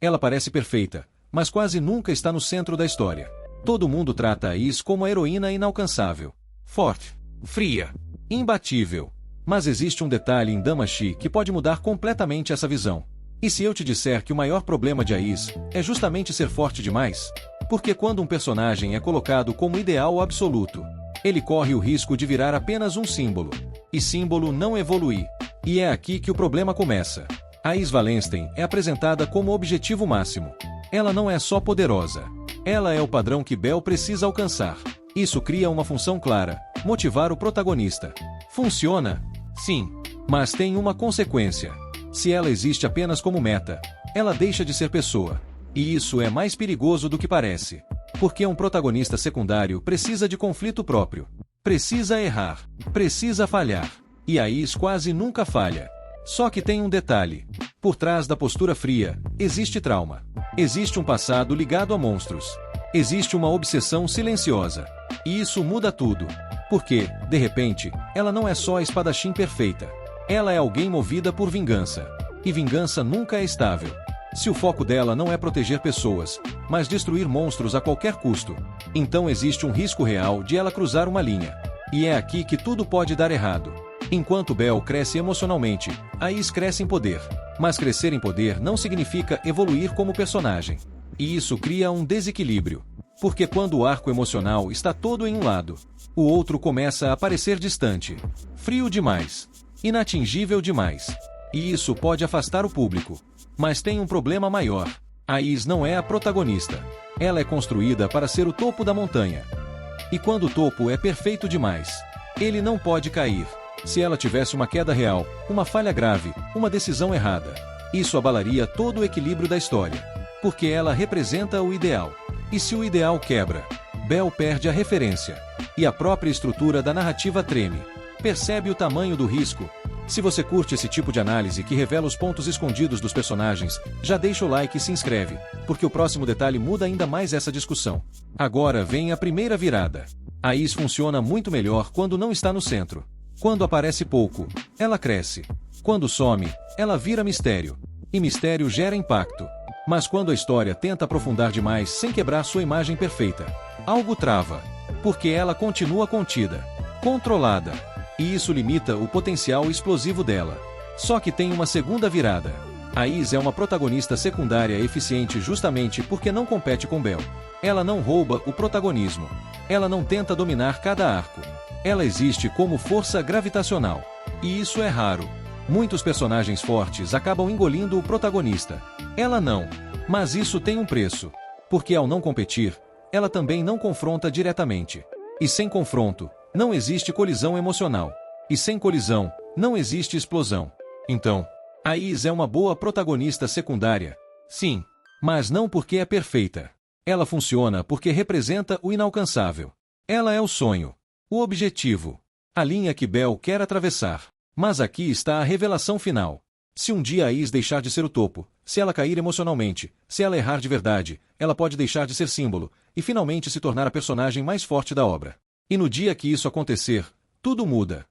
Ela parece perfeita, mas quase nunca está no centro da história. Todo mundo trata a Is como a heroína inalcançável, forte, fria, imbatível. Mas existe um detalhe em Damacy que pode mudar completamente essa visão. E se eu te disser que o maior problema de Ais é justamente ser forte demais? Porque quando um personagem é colocado como ideal absoluto, ele corre o risco de virar apenas um símbolo. E símbolo não evoluir. E é aqui que o problema começa. Ais Wallenstein é apresentada como objetivo máximo. Ela não é só poderosa. Ela é o padrão que Bell precisa alcançar. Isso cria uma função clara: motivar o protagonista. Funciona? Sim. Mas tem uma consequência. Se ela existe apenas como meta, ela deixa de ser pessoa. E isso é mais perigoso do que parece. Porque um protagonista secundário precisa de conflito próprio. Precisa errar. Precisa falhar. E Ais quase nunca falha. Só que tem um detalhe. Por trás da postura fria, existe trauma. Existe um passado ligado a monstros. Existe uma obsessão silenciosa. E isso muda tudo. Porque, de repente, ela não é só a espadachim perfeita. Ela é alguém movida por vingança. E vingança nunca é estável. Se o foco dela não é proteger pessoas, mas destruir monstros a qualquer custo, então existe um risco real de ela cruzar uma linha. E é aqui que tudo pode dar errado. Enquanto Bell cresce emocionalmente, Ais cresce em poder. Mas crescer em poder não significa evoluir como personagem. E isso cria um desequilíbrio. Porque quando o arco emocional está todo em um lado, o outro começa a parecer distante, frio demais, inatingível demais. E isso pode afastar o público. Mas tem um problema maior. Ais não é a protagonista. Ela é construída para ser o topo da montanha. E quando o topo é perfeito demais, ele não pode cair. Se ela tivesse uma queda real, uma falha grave, uma decisão errada, isso abalaria todo o equilíbrio da história. Porque ela representa o ideal. E se o ideal quebra, Bell perde a referência. E a própria estrutura da narrativa treme. Percebe o tamanho do risco? Se você curte esse tipo de análise que revela os pontos escondidos dos personagens, já deixa o like e se inscreve, porque o próximo detalhe muda ainda mais essa discussão. Agora vem a primeira virada. Ais funciona muito melhor quando não está no centro. Quando aparece pouco, ela cresce. Quando some, ela vira mistério. E mistério gera impacto. Mas quando a história tenta aprofundar demais sem quebrar sua imagem perfeita, algo trava. Porque ela continua contida, controlada. E isso limita o potencial explosivo dela. Só que tem uma segunda virada. Ais é uma protagonista secundária eficiente justamente porque não compete com Bell. Ela não rouba o protagonismo. Ela não tenta dominar cada arco. Ela existe como força gravitacional. E isso é raro. Muitos personagens fortes acabam engolindo o protagonista. Ela não. Mas isso tem um preço. Porque ao não competir, ela também não confronta diretamente. E sem confronto, não existe colisão emocional. E sem colisão, não existe explosão. Então, Ais é uma boa protagonista secundária. Sim. Mas não porque é perfeita. Ela funciona porque representa o inalcançável. Ela é o sonho. O objetivo. A linha que Bell quer atravessar. Mas aqui está a revelação final. Se um dia Ais deixar de ser o topo, se ela cair emocionalmente, se ela errar de verdade, ela pode deixar de ser símbolo, e finalmente se tornar a personagem mais forte da obra. E no dia que isso acontecer, tudo muda.